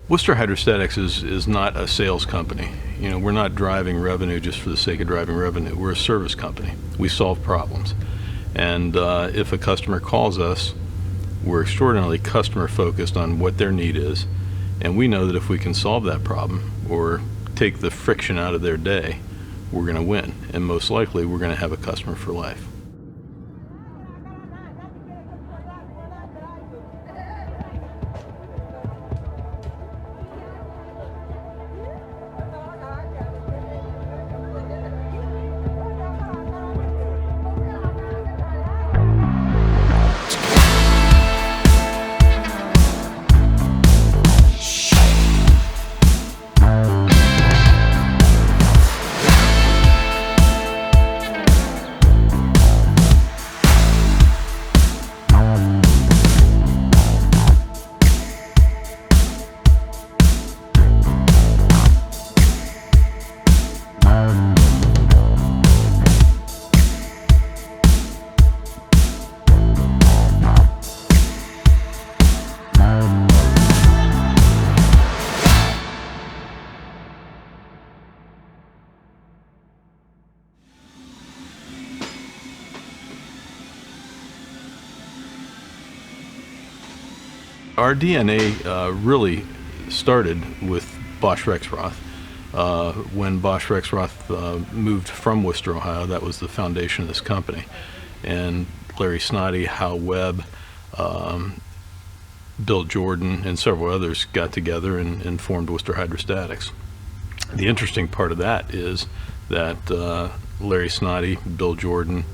Wooster Hydrostatics is not a sales company. You know, we're not driving revenue just for the sake of driving revenue. We're a service company. We solve problems. And if a customer calls us, we're extraordinarily customer focused on what their need is. And we know that if we can solve that problem or take the friction out of their day, we're going to win. And most likely, we're going to have a customer for life. Our DNA really started with Bosch Rexroth. When Bosch Rexroth moved from Wooster, Ohio, that was the foundation of this company. And Larry Snoddy, Hal Webb, Bill Jordan, and several others got together and formed Wooster Hydrostatics. The interesting part of that is that Larry Snoddy, Bill Jordan,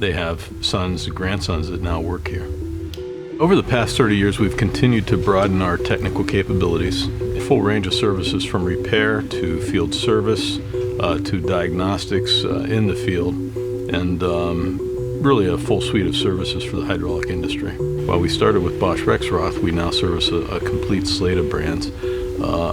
they have sons, grandsons that now work here. Over the past 30 years, we've continued to broaden our technical capabilities. A full range of services from repair to field service to diagnostics in the field, and really a full suite of services for the hydraulic industry. While we started with Bosch Rexroth, we now service a complete slate of brands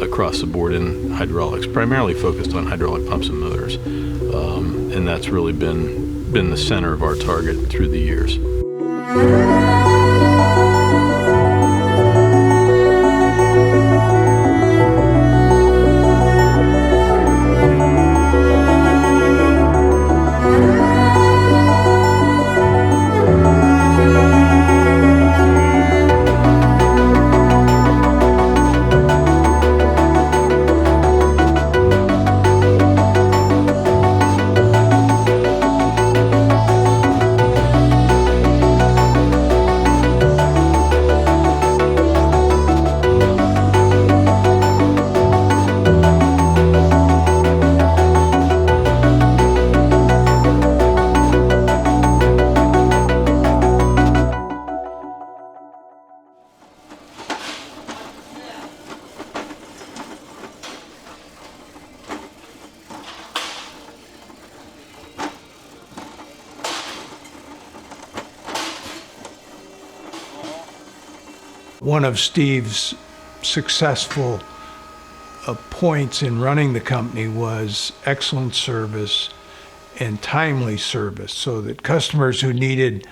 across the board in hydraulics, primarily focused on hydraulic pumps and motors. And that's really been the center of our target through the years. One of Steve's successful points in running the company was excellent service and timely service, so that customers who needed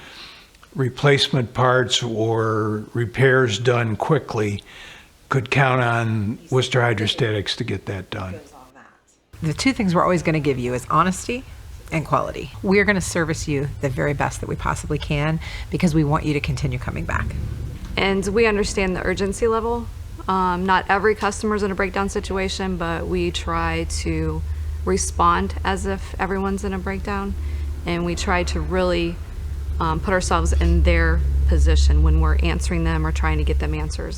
replacement parts or repairs done quickly could count on Wooster Hydrostatics to get that done. The two things we're always going to give you is honesty and quality. We're going to service you the very best that we possibly can because we want you to continue coming back. And we understand the urgency level. Not every customer's in a breakdown situation, but we try to respond as if everyone's in a breakdown. And we try to really put ourselves in their position when we're answering them or trying to get them answers.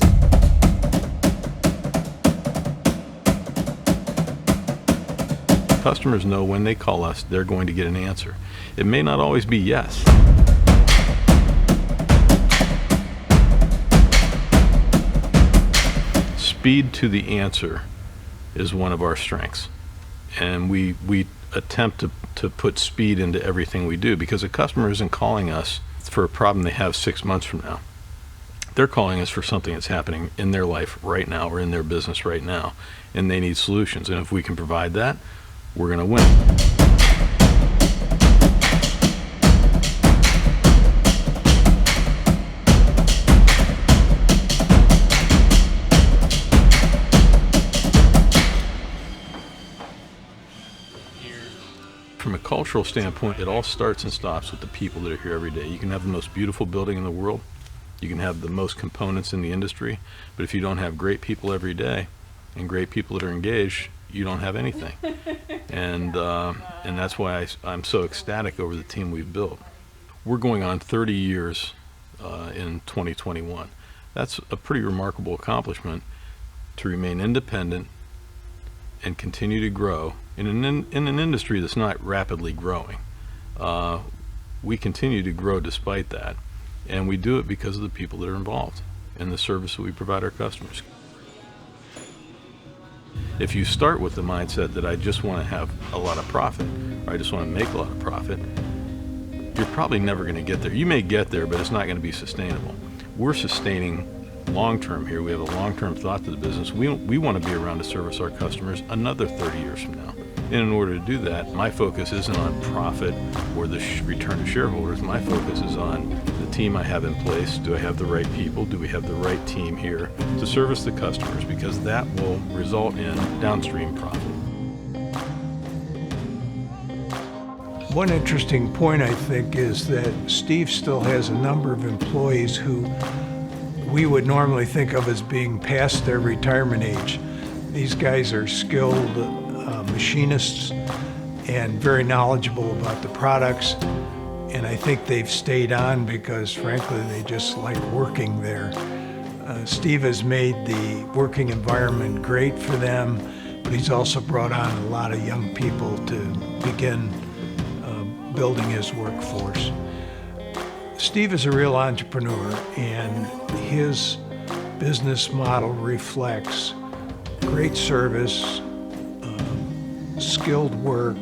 Customers know when they call us, they're going to get an answer. It may not always be yes. Speed to the answer is one of our strengths, and we attempt to put speed into everything we do, because a customer isn't calling us for a problem they have 6 months from now. They're calling us for something that's happening in their life right now or in their business right now, and they need solutions, and if we can provide that, we're going to win. from a cultural standpoint, it all starts and stops with the people that are here every day. You can have the most beautiful building in the world, you can have the most components in the industry, but if you don't have great people every day and great people that are engaged, you don't have anything. And that's why I'm so ecstatic over the team we've built. We're going on 30 years in 2021. That's a pretty remarkable accomplishment, to remain independent and continue to grow in an industry that's not rapidly growing. We continue to grow despite that, and we do it because of the people that are involved in the service that we provide our customers. If you start with the mindset that I just want to have a lot of profit, or I just want to make a lot of profit, you're probably never going to get there. You may get there, but it's not going to be sustainable. We're sustaining long-term here. We have a long-term thought to the business. We want to be around to service our customers another 30 years from now. And in order to do that, my focus isn't on profit or the return to shareholders. My focus is on the team I have in place. Do I have the right people? Do we have the right team here to service the customers? Because that will result in downstream profit. One interesting point, I think, is that Steve still has a number of employees who we would normally think of as being past their retirement age. These guys are skilled machinists and very knowledgeable about the products, and I think they've stayed on because, frankly, they just like working there. Steve has made the working environment great for them, but he's also brought on a lot of young people to begin building his workforce. Steve is a real entrepreneur, and his business model reflects great service, skilled work,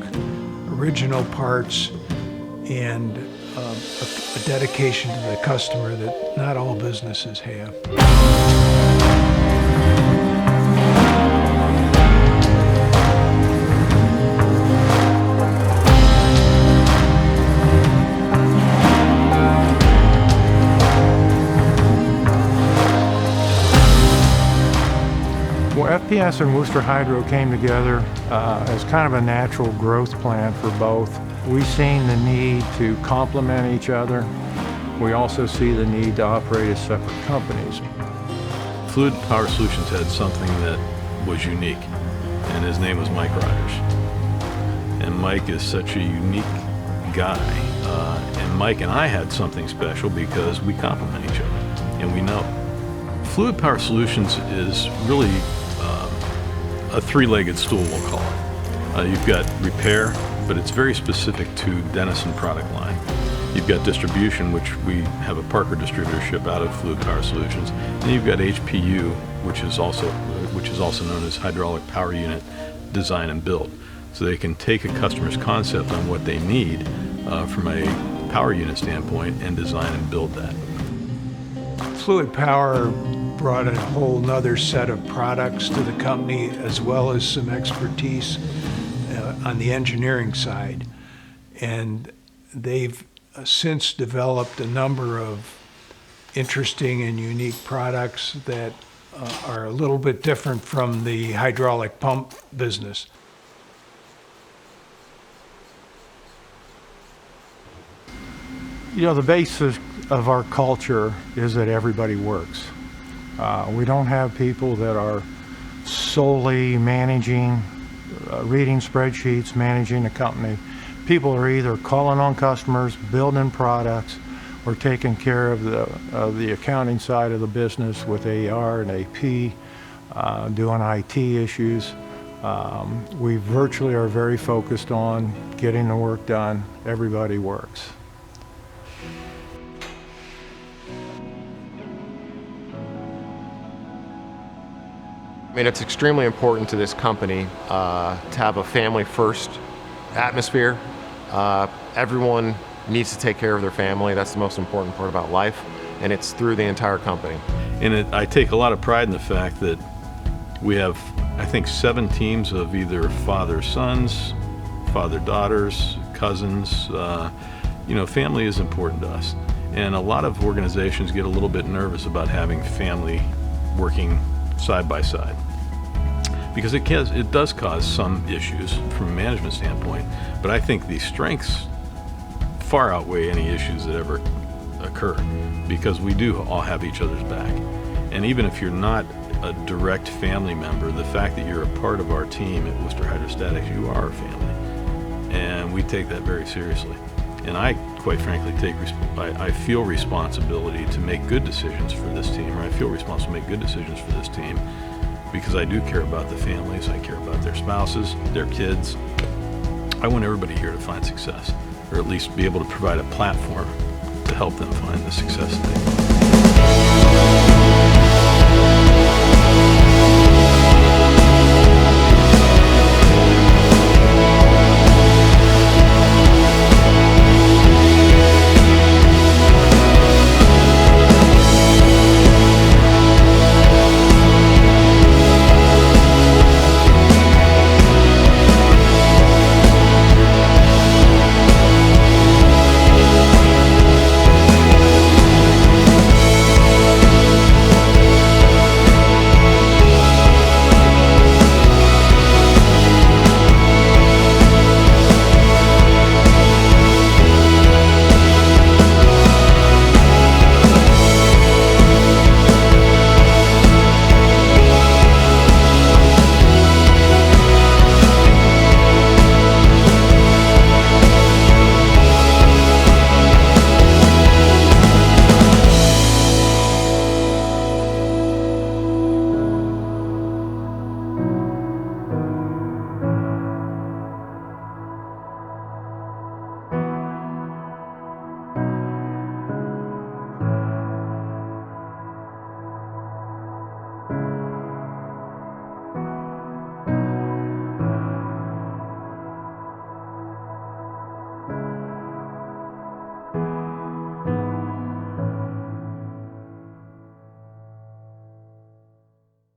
original parts, and a dedication to the customer that not all businesses have. Well, FPS and Wooster Hydro came together as kind of a natural growth plan for both. We've seen the need to complement each other. We also see the need to operate as separate companies. Fluid Power Solutions had something that was unique, and his name was Mike Rogers. And Mike is such a unique guy. And Mike and I had something special because we complement each other, and we know it. Fluid Power Solutions is really a three-legged stool, we'll call it. You've got repair, but it's very specific to Denison product line. You've got distribution, which we have a Parker distributorship out of Fluid Power Solutions. And you've got HPU, which is also known as hydraulic power unit design and build. So they can take a customer's concept on what they need from a power unit standpoint and design and build that. Fluid Power brought a whole nother set of products to the company, as well as some expertise on the engineering side. And they've since developed a number of interesting and unique products that are a little bit different from the hydraulic pump business. You know, the basis of our culture is that everybody works. We don't have people that are solely managing, reading spreadsheets, managing a company. People are either calling on customers, building products, or taking care of the accounting side of the business with AR and AP, doing IT issues. We virtually are very focused on getting the work done. Everybody works. I mean, it's extremely important to this company to have a family-first atmosphere. Everyone needs to take care of their family. That's the most important part about life, and it's through the entire company. And I take a lot of pride in the fact that we have, I think, 7 teams of either father-sons, father-daughters, cousins. You know, family is important to us. And a lot of organizations get a little bit nervous about having family working side by side, because it does cause some issues from a management standpoint, but I think the strengths far outweigh any issues that ever occur, because we do all have each other's back. And even if you're not a direct family member, the fact that you're a part of our team at Wooster Hydrostatics, you are a family, and we take that very seriously. And I, quite frankly, I feel responsibility to make good decisions for this team, or I feel responsible to make good decisions for this team, because I do care about the families, I care about their spouses, their kids. I want everybody here to find success, or at least be able to provide a platform to help them find the success that they want.